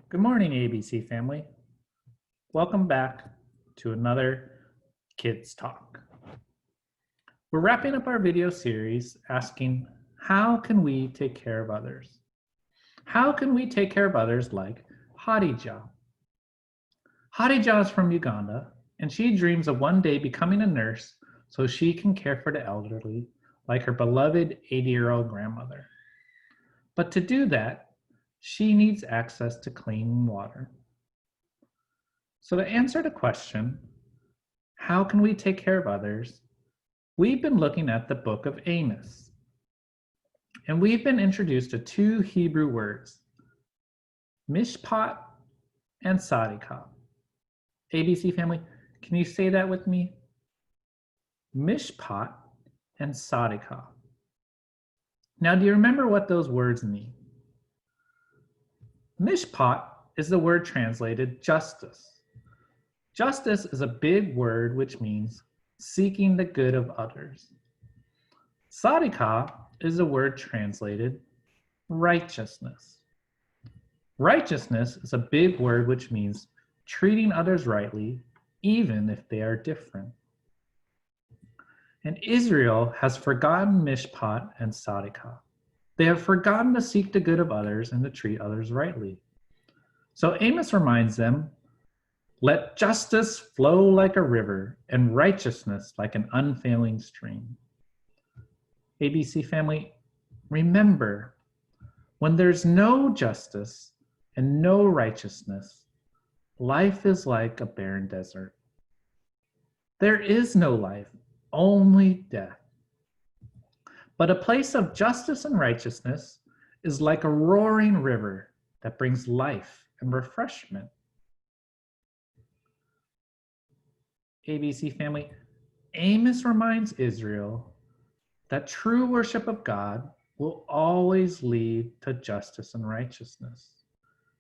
Good morning, ABC family. Welcome back to another Kids Talk. We're wrapping up our video series asking, how can we take care of others? How can we take care of others like Hadija? Hadija is from Uganda, and she dreams of one day becoming a nurse so she can care for the elderly like her beloved 80-year-old grandmother. But to do that, she needs access to clean water. So to answer the question, how can we take care of others? We've been looking at the book of Amos. And we've been introduced to two Hebrew words, mishpat and tsa-de-qah. ABC family, can you say that with me? Mishpat and tsa-de-qah. Now, do you remember what those words mean? Mishpat is the word translated justice. Justice is a big word which means seeking the good of others. Tsa-de-qah is a word translated righteousness. Righteousness is a big word which means treating others rightly, even if they are different. And Israel has forgotten mishpat and tsa-de-qah. They have forgotten to seek the good of others and to treat others rightly. So Amos reminds them, let justice flow like a river and righteousness like an unfailing stream. ABC family, remember, when there's no justice and no righteousness, life is like a barren desert. There is no life, only death. But a place of justice and righteousness is like a roaring river that brings life and refreshment. ABC family, Amos reminds Israel that true worship of God will always lead to justice and righteousness.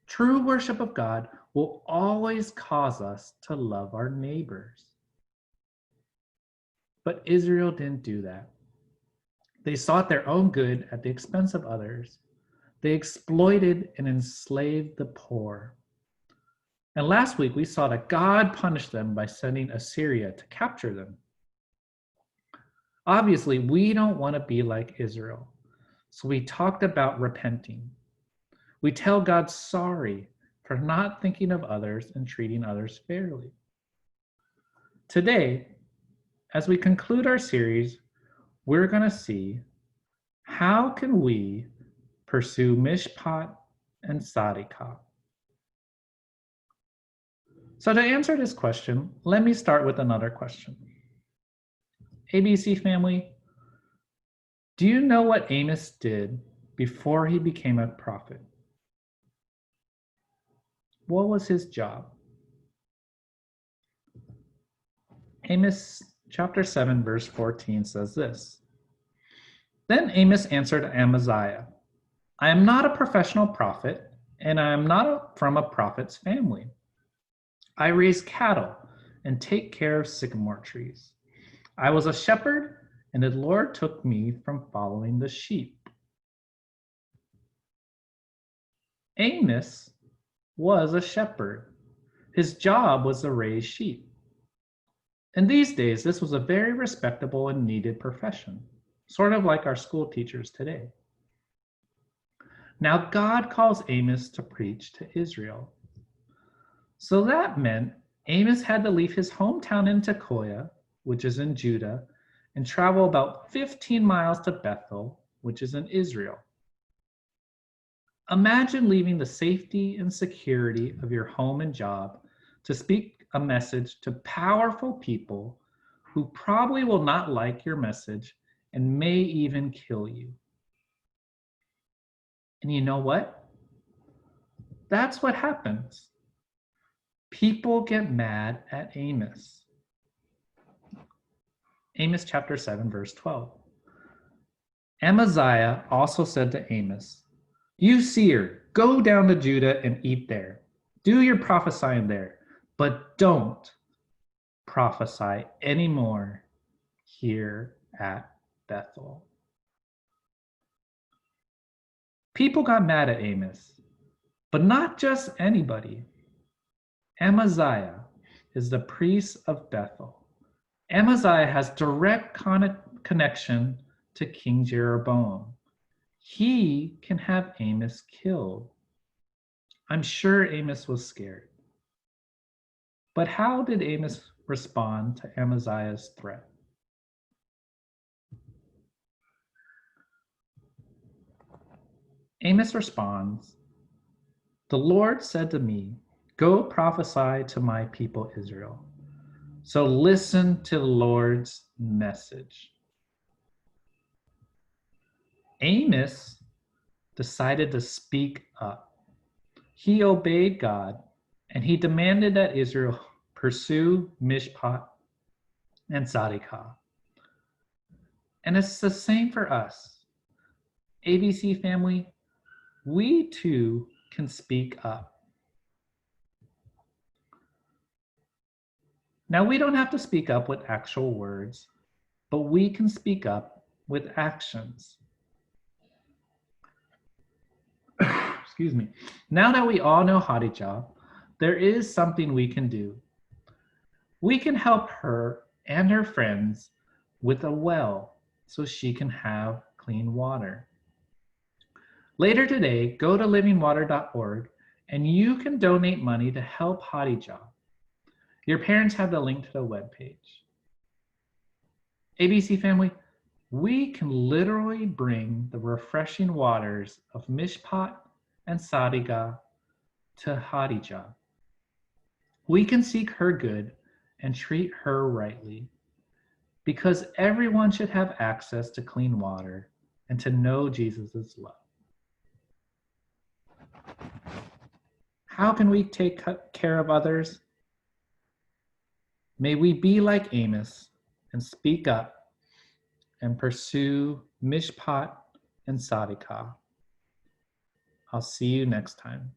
True worship of God will always cause us to love our neighbors. But Israel didn't do that. They sought their own good at the expense of others. They exploited and enslaved the poor. And last week we saw that God punished them by sending Assyria to capture them. Obviously, we don't want to be like Israel. So we talked about repenting. We tell God sorry for not thinking of others and treating others fairly. Today, as we conclude our series, we're going to see how can we pursue mishpat and tsa-de-qah. So to answer this question, let me start with another question. ABC family, do you know what Amos did before he became a prophet? What was his job? Amos chapter 7 verse 14 says this. Then Amos answered Amaziah, I am not a professional prophet, and I am not from a prophet's family. I raise cattle and take care of sycamore trees. I was a shepherd, and the Lord took me from following the sheep. Amos was a shepherd. His job was to raise sheep. In these days, this was a very respectable and needed profession, sort of like our school teachers today. Now God calls Amos to preach to Israel. So that meant Amos had to leave his hometown in tsa-de-qah, which is in Judah, and travel about 15 miles to Bethel, which is in Israel. Imagine leaving the safety and security of your home and job to speak a message to powerful people who probably will not like your message and may even kill you. And you know what? That's what happens. People get mad at Amos. Amos chapter 7, verse 12. Amaziah also said to Amos, you seer, go down to Judah and eat there. Do your prophesying there, but don't prophesy anymore here at Bethel. People got mad at Amos, But not just anybody. Amaziah is the priest of Bethel. Amaziah has direct connection to King Jeroboam. He can have Amos killed. I'm sure Amos was scared. But how did Amos respond to Amaziah's threat? Amos responds, "The Lord said to me, go prophesy to my people Israel. So listen to the Lord's message." Amos decided to speak up. He obeyed God and he demanded that Israel pursue Mishpat and tsa-de-qah. And it's the same for us. ABC family, we too can speak up. Now, we don't have to speak up with actual words, but we can speak up with actions. Excuse me. Now that we all know Hadijah, there is something we can do. We can help her and her friends with a well so she can have clean water. Later today, go to livingwater.org and you can donate money to help Hadijah. Your parents have the link to the webpage. ABC family, we can literally bring the refreshing waters of Mishpat and tsa-de-qah to Hadijah. We can seek her good and treat her rightly, because everyone should have access to clean water and to know Jesus' love. How can we take care of others? May we be like Amos and speak up and pursue Mishpat and tsa-de-qah. I'll see you next time.